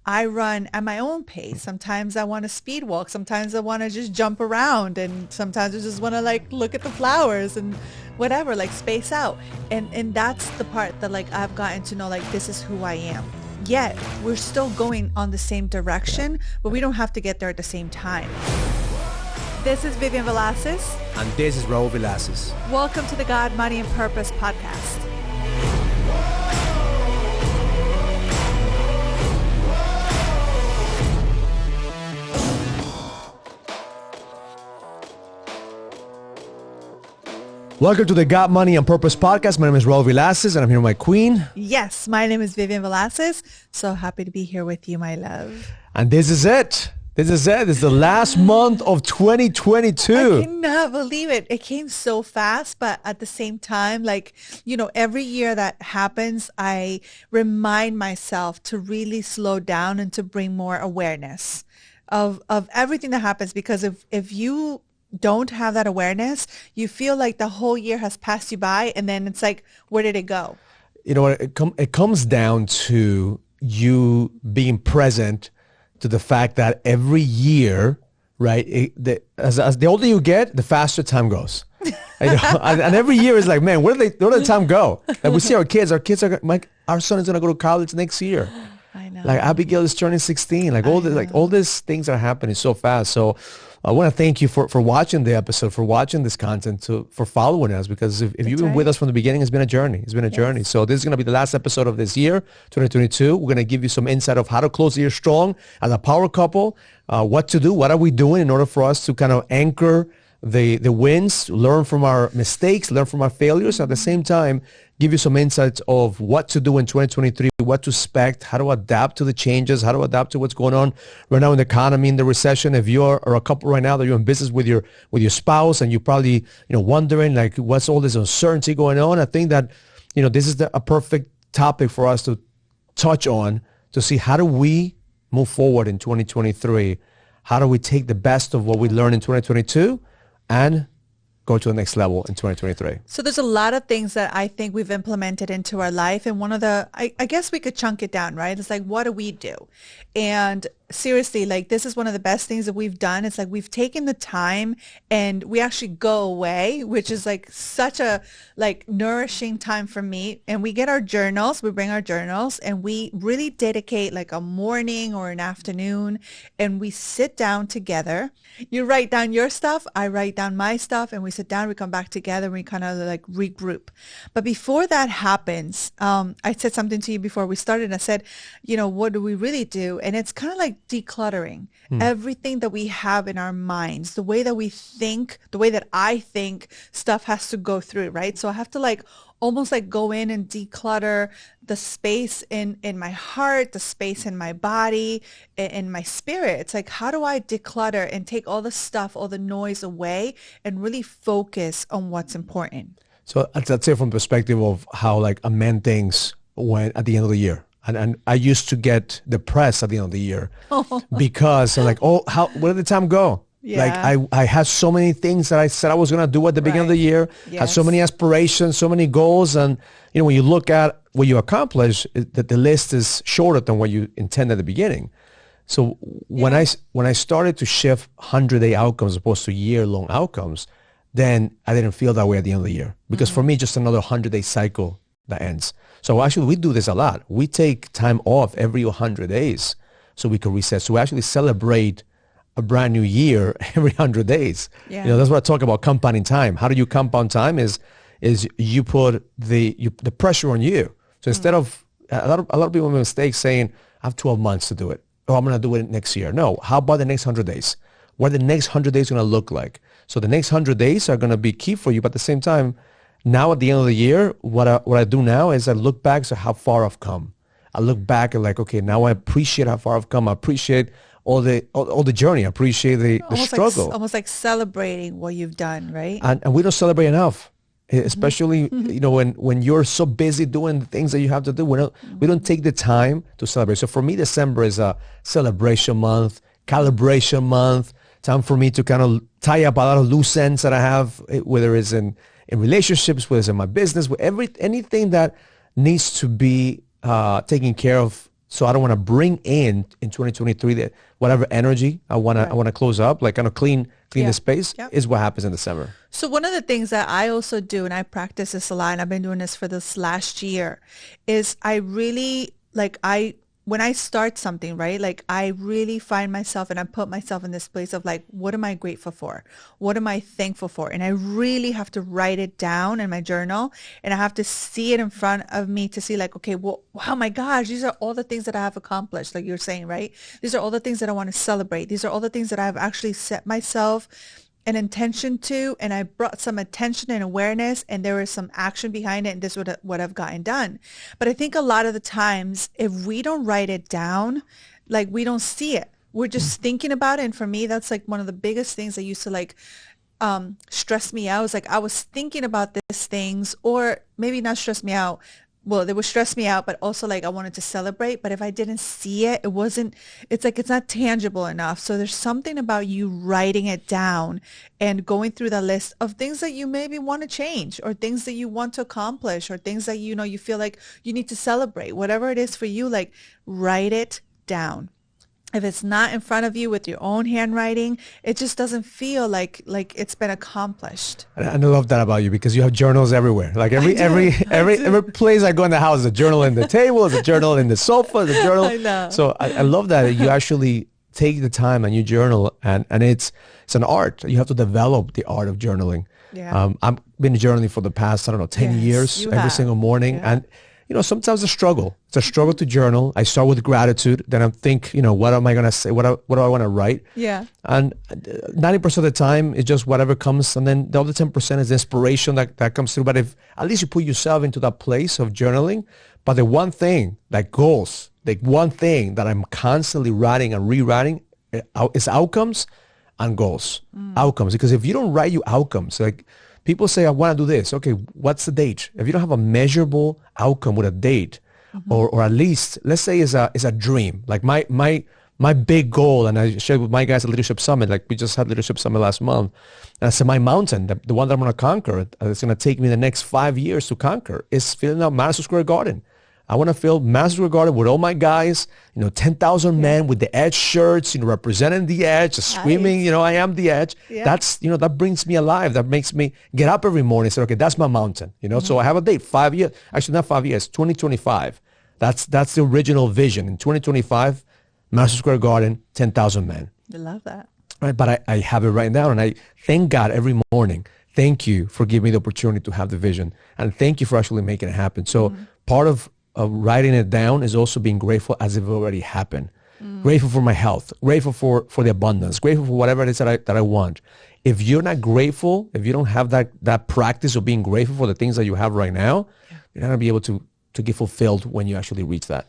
I run at my own pace. Sometimes I want to speed walk. Sometimes I want to just jump around. And sometimes I just want to like look at the flowers and whatever, like space out. And that's the part that like I've gotten to know, like, this is who I am. Yet we're still going on the same direction, but we don't have to get there at the same time. This is Vivian Velasquez. And this is Raul Velasquez. Welcome to the God, Money, and Purpose podcast. Welcome to the God, Money, and Purpose podcast. My name is Raul Velasquez, and I'm here with my queen. Yes, my name is Vivian Velasquez. So happy to be here with you, my love. And this is it. This is the last month of 2022. I cannot believe it. It came so fast, but at the same time, like, you know, every year that happens, I remind myself to really slow down and to bring more awareness of everything that happens. Because if you don't have that awareness, you feel like the whole year has passed you by, and then it's like, where did it go? You know what? It comes down to you being present to the fact that every year, right? As the older you get, the faster time goes. And every year is like, man, where did the time go? Like we see our kids are like, our son is gonna go to college next year. I know. Like Abigail is turning 16. Like all these things are happening so fast. So I want to thank you for watching the episode, for watching this content, for following us, because if you've been with us from the beginning, it's been a journey. It's been a journey. So this is going to be the last episode of this year, 2022. We're going to give you some insight of how to close the year strong as a power couple, what to do, what are we doing in order for us to kind of anchor the wins, learn from our mistakes, learn from our failures, at the same time, give you some insights of what to do in 2023, what to expect, how to adapt to the changes, how to adapt to what's going on right now in the economy, in the recession. If you are a couple right now that you're in business with your spouse and you're probably, wondering like, what's all this uncertainty going on? I think that, this is a perfect topic for us to touch on, to see how do we move forward in 2023? How do we take the best of what we learned in 2022 and go to the next level in 2023? So there's a lot of things that I think we've implemented into our life. And one of I guess we could chunk it down, right? It's like, what do we do? And seriously, like, this is one of the best things that we've done. It's like we've taken the time and we actually go away, which is like such a like nourishing time for me. And we get our journals, we bring our journals, and we really dedicate like a morning or an afternoon, and we sit down together. You write down your stuff, I write down my stuff, and we sit down, we come back together, and we kind of like regroup. But before that happens, I said something to you before we started. I said, what do we really do? And it's kind of like decluttering everything that we have in our minds, the way that we think, the way that I think stuff has to go through, right? So I have to like almost like go in and declutter the space in my heart, the space in my body, in my spirit. It's like, how do I declutter and take all the stuff, all the noise away and really focus on what's important? So let's say from the perspective of how like a man thinks when at the end of the year. And I used to get depressed at the end of the year because I'm like, where did the time go? Yeah. Like I had so many things that I said I was going to do at the beginning of the year, had so many aspirations, so many goals. And, when you look at what you accomplish, that the list is shorter than what you intended at the beginning. So when I started to shift 100-day outcomes as opposed to year-long outcomes, then I didn't feel that way at the end of the year. Because for me, just another 100-day cycle that ends. So actually, we do this a lot. We take time off every 100 days so we can reset. So we actually celebrate a brand new year every 100 days. Yeah. That's what I talk about, compounding time. How do you compound time? Is you put the pressure on you. So instead of a lot of people make mistakes saying, I have 12 months to do it. Oh, I'm going to do it next year. No. How about the next 100 days? What are the next 100 days going to look like? So the next 100 days are going to be key for you. But at the same time, now at the end of the year, what I do now is I look back to how far I've come. I look back and like, okay, now I appreciate how far I've come. I appreciate all the journey. I appreciate the struggle. Like, almost like celebrating what you've done, right? And we don't celebrate enough, especially when you're so busy doing the things that you have to do. We don't take the time to celebrate. So for me, December is a celebration month, calibration month, time for me to kind of tie up a lot of loose ends that I have, whether it's in relationships, whether it's in my business, with anything that needs to be taken care of So I don't want to bring in 2023 that whatever energy I want to close up, like kind of clean the space is what happens in December. So one of the things that I also do, and I practice this a lot, and I've been doing this for this last year, is I really when I start something, right, like I really find myself and I put myself in this place of like, what am I grateful for? What am I thankful for? And I really have to write it down in my journal, and I have to see it in front of me to see like, okay, well, oh my gosh, these are all the things that I have accomplished. Like you're saying, right? These are all the things that I want to celebrate. These are all the things that I've actually set myself an intention to, and I brought some attention and awareness, and there was some action behind it, and this is what I've gotten done. But I think a lot of the times, if we don't write it down, like we don't see it. We're just thinking about it. And for me, that's like one of the biggest things that used to like stress me out. It's like I was thinking about these things, or maybe not stress me out. Well, they would stress me out, but also like I wanted to celebrate. But if I didn't see it, it's like it's not tangible enough. So there's something about you writing it down and going through the list of things that you maybe want to change, or things that you want to accomplish, or things that, you know, you feel like you need to celebrate. Whatever it is for you, like write it down. If it's not in front of you with your own handwriting, it just doesn't feel like it's been accomplished. And I love that about you, because you have journals everywhere. Like every place I go in the house, there's a journal in the table, there's a journal in the sofa, there's a journal. I know. So I love that you actually take the time and you journal, and it's an art. You have to develop the art of journaling. Yeah. I've been journaling for the past, 10 years, every single morning. Yeah. And sometimes it's a struggle. It's a struggle to journal. I start with gratitude. Then I think, what am I going to say? What do I want to write? Yeah. And 90% of the time, it's just whatever comes. And then the other 10% is inspiration that comes through. But if at least you put yourself into that place of journaling, but the one thing that goes, the one thing that I'm constantly writing and rewriting is outcomes and goals. Outcomes. Because if you don't write your outcomes, like, people say, I want to do this. Okay, what's the date? If you don't have a measurable outcome with a date, or at least, let's say is a dream. Like my big goal, and I shared with my guys at Leadership Summit, like we just had Leadership Summit last month, and I said my mountain, the one that I'm going to conquer, it's going to take me the next 5 years to conquer, is filling out Madison Square Garden. I want to fill Madison Square Garden with all my guys, 10,000 men with the Edge shirts, representing the Edge, screaming, I am the Edge. Yeah. That's, that brings me alive. That makes me get up every morning and say, okay, that's my mountain, So I have a date, 5 years, actually not 5 years, 2025. That's the original vision. In 2025, Madison Square Garden, 10,000 men. I love that. Right, but I have it written down, and I thank God every morning. Thank you for giving me the opportunity to have the vision, and thank you for actually making it happen. So part of writing it down is also being grateful as if it already happened. Grateful for my health, grateful for the abundance, grateful for whatever it is that I want. If you're not grateful, if you don't have that practice of being grateful for the things that you have right now, you're not going to be able to get fulfilled when you actually reach that.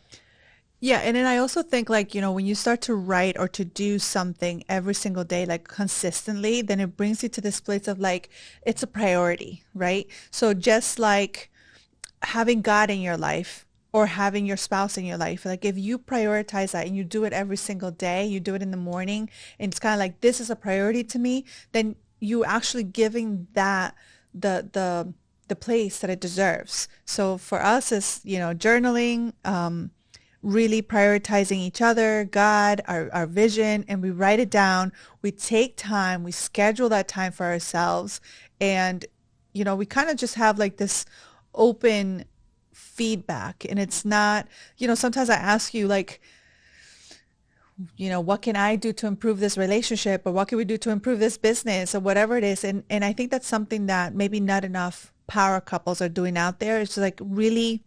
Yeah. And then I also think when you start to write or to do something every single day, like consistently, then it brings you to this place of like, it's a priority, right? So just like having God in your life, or having your spouse in your life, like if you prioritize that and you do it every single day, you do it in the morning, and it's kind of like, this is a priority to me, then you actually giving that the place that it deserves. So for us, it's journaling, really prioritizing each other, God, our vision, and we write it down. We take time, we schedule that time for ourselves, and we kind of just have like this open feedback. And it's not, sometimes I ask you like, what can I do to improve this relationship, or what can we do to improve this business, or whatever it is. And I think that's something that maybe not enough power couples are doing out there. It's like really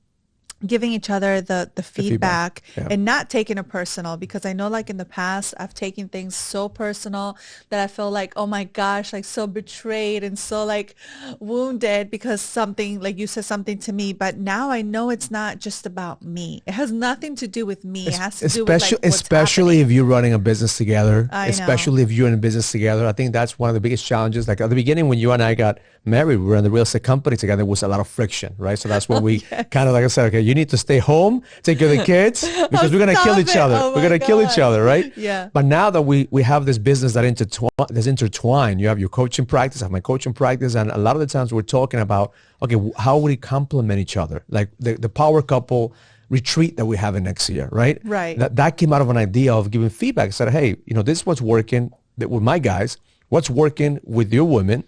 giving each other the feedback. Yeah. And not taking it personal, because I know like in the past I've taken things so personal that I feel like, oh my gosh, like so betrayed and so like wounded because something, like you said something to me. But now I know it's not just about me. It has nothing to do with me. It has to do with like what's especially happening. If you're running a business together, especially if you're in a business together. I think that's one of the biggest challenges. Like at the beginning when you and I got married, we were in the real estate company together. There was a lot of friction, right? So that's when we kind of like I said, okay, you need to stay home, take care of the kids, because we're going to kill each other. We're going to kill each other, right? Yeah. But now that we have this business that's intertwined, you have your coaching practice, I have my coaching practice, and a lot of the times we're talking about, okay, how would we complement each other? Like the power couple, retreat that we have in next year, right? Right. That came out of an idea of giving feedback. Said, hey, this is what's working with my guys, what's working with your women.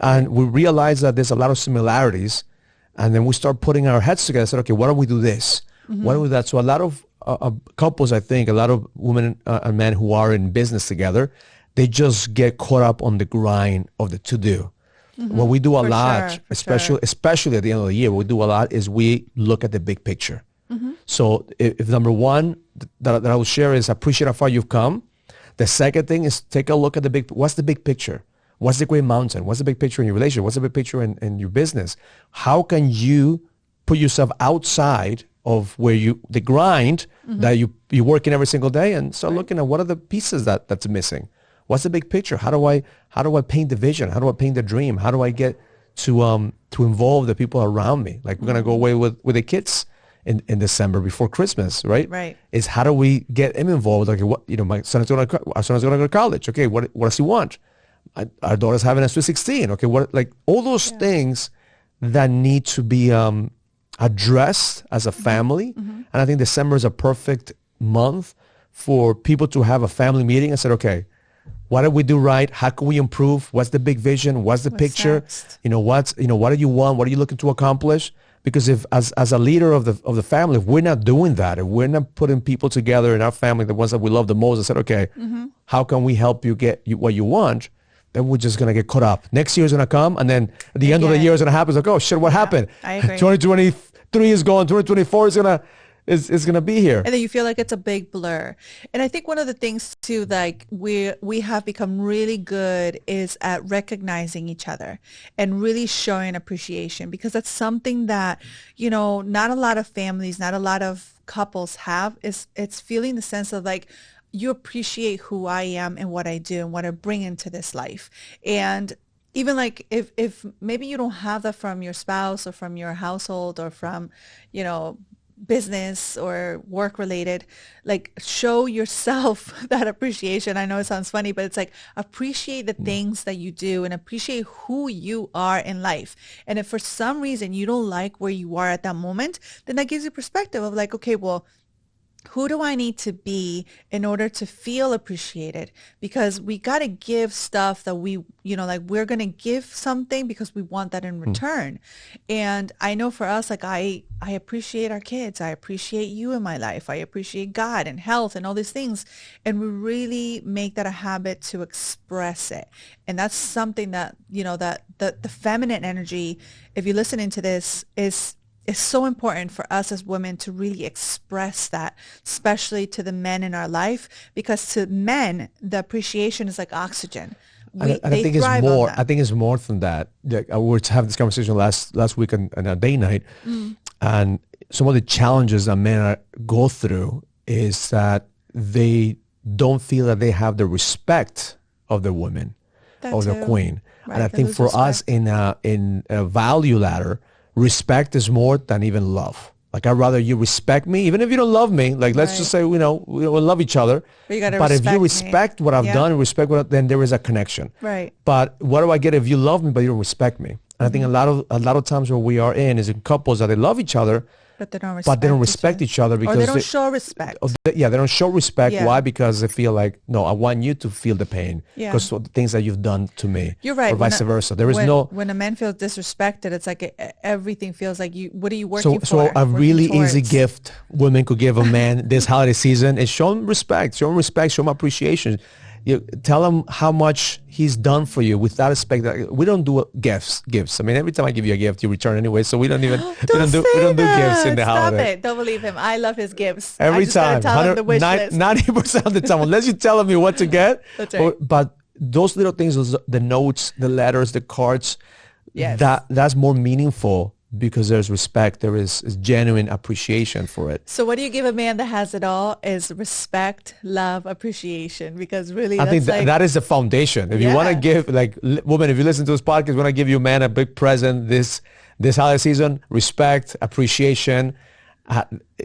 And we realized that there's a lot of similarities. And then we start putting our heads together and said, okay, why don't we do this? Why don't we do that? So a lot of couples, I think, a lot of women and men who are in business together, they just get caught up on the grind of the to-do. What we do a lot, especially at the end of the year, what we do a lot is we look at the big picture. So if number one that I will share is appreciate how far you've come. The second thing is take a look at what's the big picture? What's the great mountain? What's the big picture in your relationship? What's the big picture in your business? How can you put yourself outside of the grind that you're working every single day and start looking at what are the pieces that's missing? What's the big picture? How do I paint the vision? How do I paint the dream? How do I get to involve the people around me? Like we're gonna go away with the kids in December before Christmas, right? Right. Is how do we get him involved? Like our son is gonna go to college. Okay, what does he want? Our daughter's having a Sweet 16. Okay, all those things that need to be addressed as a family. And I think December is a perfect month for people to have a family meeting and say, okay, what did we do right? How can we improve? What's the big vision? What's the picture? Next? What do you want? What are you looking to accomplish? Because if as a leader of the family, if we're not doing that, if we're not putting people together in our family, the ones that we love the most, and said, okay, how can we help you get what you want? Then we're just going to get caught up. Next year is going to come, and then at the end of the year is going to happen. It's like, oh, shit, what happened? I agree. 2023 is gone. 2024 is going to be here. And then you feel like it's a big blur. And I think one of the things too, like we have become really good is at recognizing each other and really showing appreciation, because that's something that, not a lot of families, not a lot of couples have. It's feeling the sense of like, you appreciate who I am and what I do and what I bring into this life. And even like if maybe you don't have that from your spouse or from your household or from, business or work related, like show yourself that appreciation. I know it sounds funny, but it's like appreciate the things that you do and appreciate who you are in life. And if for some reason you don't like where you are at that moment, then that gives you perspective of like, okay, well, who do I need to be in order to feel appreciated? Because we got to give stuff that we, like we're going to give something because we want that in return. And I know for us, like I appreciate our kids. I appreciate you in my life. I appreciate God and health and all these things. And we really make that a habit to express it. And that's something that, that the feminine energy, if you're listening to this, is so important for us as women to really express that, especially to the men in our life, because to men, the appreciation is like oxygen. I think it's more. I think it's more than that. Like, we were having this conversation last week on a day night, and some of the challenges that men go through is that they don't feel that they have the respect of the women, of the queen. Right, and I think for us in a value ladder, respect is more than even love. Like, I'd rather you respect me, even if you don't love me. Like, let's just say, we love each other. But if you respect what I've done, then there is a connection. Right. But what do I get if you love me, but you don't respect me? And I think a lot of times where we are in couples that they love each other, but they don't respect each other because they don't show respect. They don't show respect. Yeah. Why? Because they feel like, no, I want you to feel the pain because of the things that you've done to me. You're right. Or vice versa. When a man feels disrespected, it's like everything feels like what are you working for? So a really easy gift women could give a man this holiday season is show him respect, show him appreciation. You tell him how much he's done for you without expect that. We don't do gifts. I mean, every time I give you a gift, you return anyway. So we don't even we don't do gifts in the holiday. Stop it! Don't believe him. I love his gifts. Every time, 90% of the time, unless you're telling me what to get. That's right. But those little things, the notes, the letters, the cards, that's more meaningful. Because there's respect, there is genuine appreciation for it. So what do you give a man that has it all? Is respect, love, appreciation. Because really, I think that is the foundation. If you want to give, like, woman, if you listen to this podcast, want to give your man a big present this holiday season, respect, appreciation,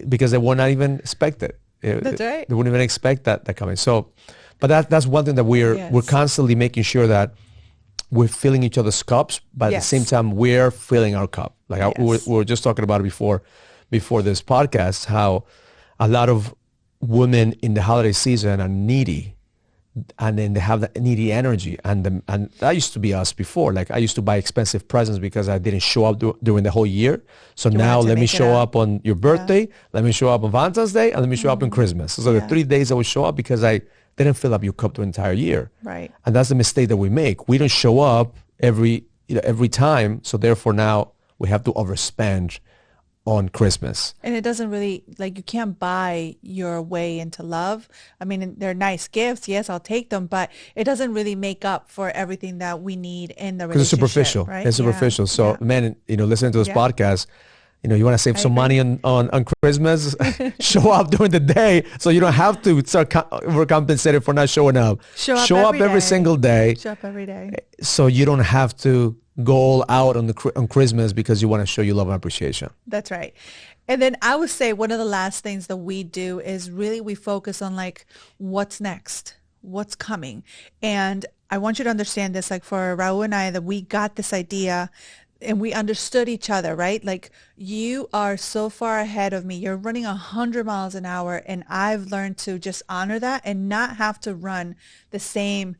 because they will not even expect it. That's right. They wouldn't even expect that coming. So, but that's one thing that we're constantly making sure that we're filling each other's cups, but at the same time, we're filling our cup. Like we were just talking about it before before this podcast how a lot of women in the holiday season are needy, and then they have that needy energy, and that used to be us before. Like I used to buy expensive presents because I didn't show up during the whole year. So now let me show up on your birthday, let me show up on Valentine's Day, and let me show up on Christmas. So the 3 days I would show up because I didn't fill up your cup the entire year. Right. And that's the mistake that we make. We don't show up every time. So therefore now we have to overspend on Christmas. And it doesn't really, like, you can't buy your way into love. I mean, they're nice gifts. Yes, I'll take them, but it doesn't really make up for everything that we need in the relationship. Because it's superficial. Right? It's superficial. So, man, listening to this podcast, you want to save some money on Christmas, show up during the day so you don't have to start overcompensated for not showing up. Show up every single day. Show up every day. So you don't have to go all out on Christmas because you want to show you love and appreciation. That's right. And then I would say one of the last things that we do is really we focus on like what's next, what's coming. And I want you to understand this, like for Raul and I, that we got this idea and we understood each other, right? Like you are so far ahead of me. You're running 100 miles an hour, and I've learned to just honor that and not have to run the same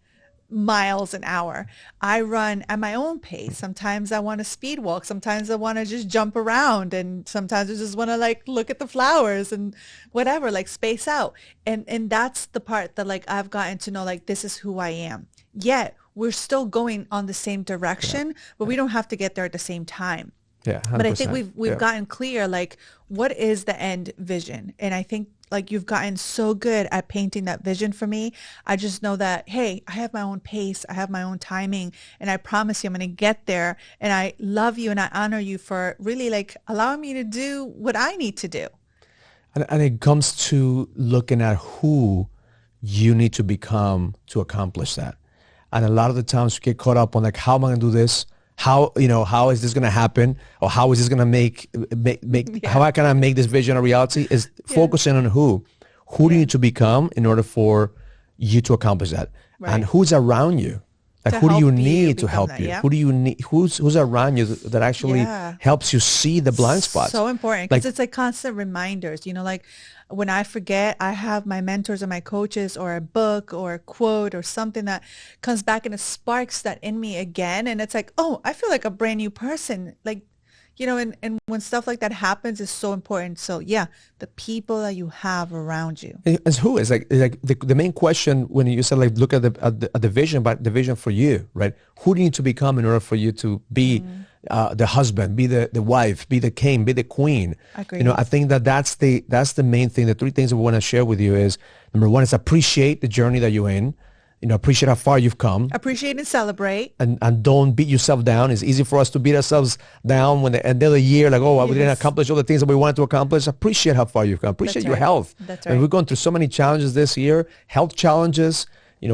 miles an hour. I run at my own pace. Sometimes I want to speed walk. Sometimes I want to just jump around, and sometimes I just want to like look at the flowers and whatever, like space out. And that's the part that like I've gotten to know, like this is who I am. Yet we're still going on the same direction, but we don't have to get there at the same time. Yeah, 100%. But I think we've gotten clear, like what is the end vision? And I think like you've gotten so good at painting that vision for me. I just know that, hey, I have my own pace. I have my own timing. And I promise you I'm going to get there. And I love you and I honor you for really like allowing me to do what I need to do. And it comes to looking at who you need to become to accomplish that. And a lot of the times we get caught up on like, how am I going to do this? How is this going to happen? Or how is this going to make how can I make this vision a reality? Is focusing on who do you need to become in order for you to accomplish that? Right. And who's around you? Like who do you need to help you? Who do you need? Who's around you that actually helps you see the blind spots? So important because it's like constant reminders. Like when I forget, I have my mentors or my coaches or a book or a quote or something that comes back and it sparks that in me again. And it's like, oh, I feel like a brand new person. Like, and when stuff like that happens, it's so important. So yeah, the people that you have around you. As who is like the main question when you said like look at the vision, but the vision for you, right? Who do you need to become in order for you to be the husband, be the wife, be the king, be the queen? Agreed. I think that's the main thing. The three things that we want to share with you is number one is appreciate the journey that you're in. Appreciate how far you've come. Appreciate and celebrate. And don't beat yourself down. It's easy for us to beat ourselves down when the end of the year, like, we didn't accomplish all the things that we wanted to accomplish. Appreciate how far you've come. Appreciate your health. That's right. And we're going through so many challenges this year, health challenges,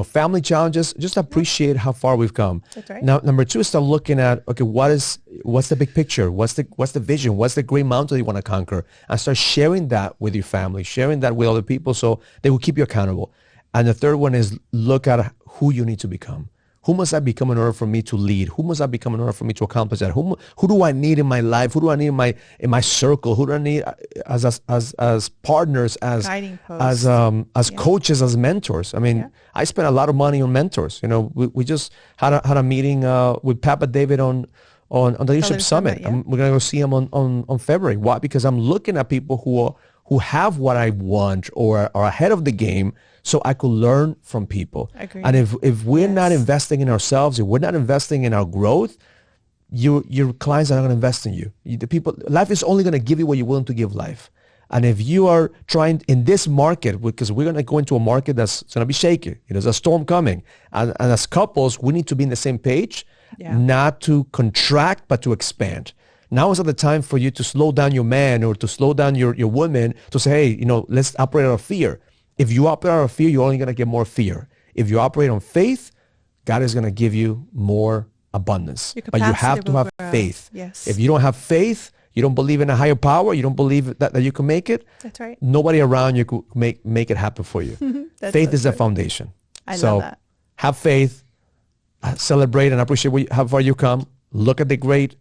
family challenges. Just appreciate how far we've come. That's right. Now, number two is start looking at, okay, what's the big picture? What's the vision? What's the great mountain you want to conquer? And start sharing that with your family, sharing that with other people so they will keep you accountable. And the third one is look at who you need to become. Who must I become in order for me to lead? Who must I become in order for me to accomplish that? Who do I need in my life? Who do I need in my circle? Who do I need as partners, as coaches, as mentors? I mean, I spent a lot of money on mentors. We just had a meeting with Papa David on the Leadership Summit. We're gonna go see him on February. Why? Because I'm looking at people who have what I want or are ahead of the game, so I could learn from people. Agreed. And if we're not investing in ourselves, if we're not investing in our growth, your clients are not going to invest in you. Life is only going to give you what you're willing to give life. And if you are trying in this market, because we're going to go into a market that's going to be shaky, there's a storm coming. And as couples, we need to be in the same page, not to contract, but to expand. Now is not the time for you to slow down your man or to slow down your woman to say, hey, let's operate out of fear. If you operate out of fear, you're only going to get more fear. If you operate on faith, God is going to give you more abundance. But you have to have faith. Yes. If you don't have faith, you don't believe in a higher power, you don't believe that you can make it. That's right. Nobody around you could make it happen for you. Faith is the foundation. I love that. Have faith, celebrate and appreciate how far you come. Look at the great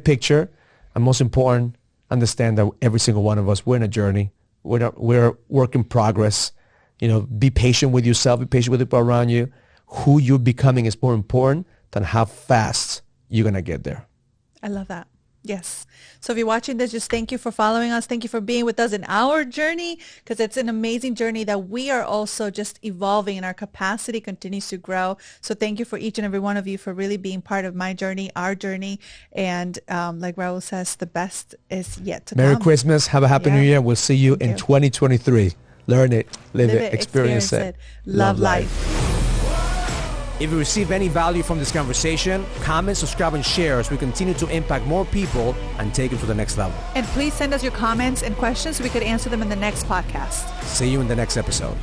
picture, and most important, understand that every single one of us, we're in a journey. We're work in progress. Be patient with yourself, be patient with the people around you. Who you're becoming is more important than how fast you're going to get there. I love that. Yes. So if you're watching this, just thank you for following us. Thank you for being with us in our journey, because it's an amazing journey that we are also just evolving, and our capacity continues to grow. So thank you for each and every one of you for really being part of my journey, our journey. And like Raul says, the best is yet to come. Merry Christmas. Have a happy New Year. We'll see you in 2023. Learn it, live it, experience it. Love life. If you receive any value from this conversation, comment, subscribe, and share as we continue to impact more people and take it to the next level. And please send us your comments and questions so we could answer them in the next podcast. See you in the next episode.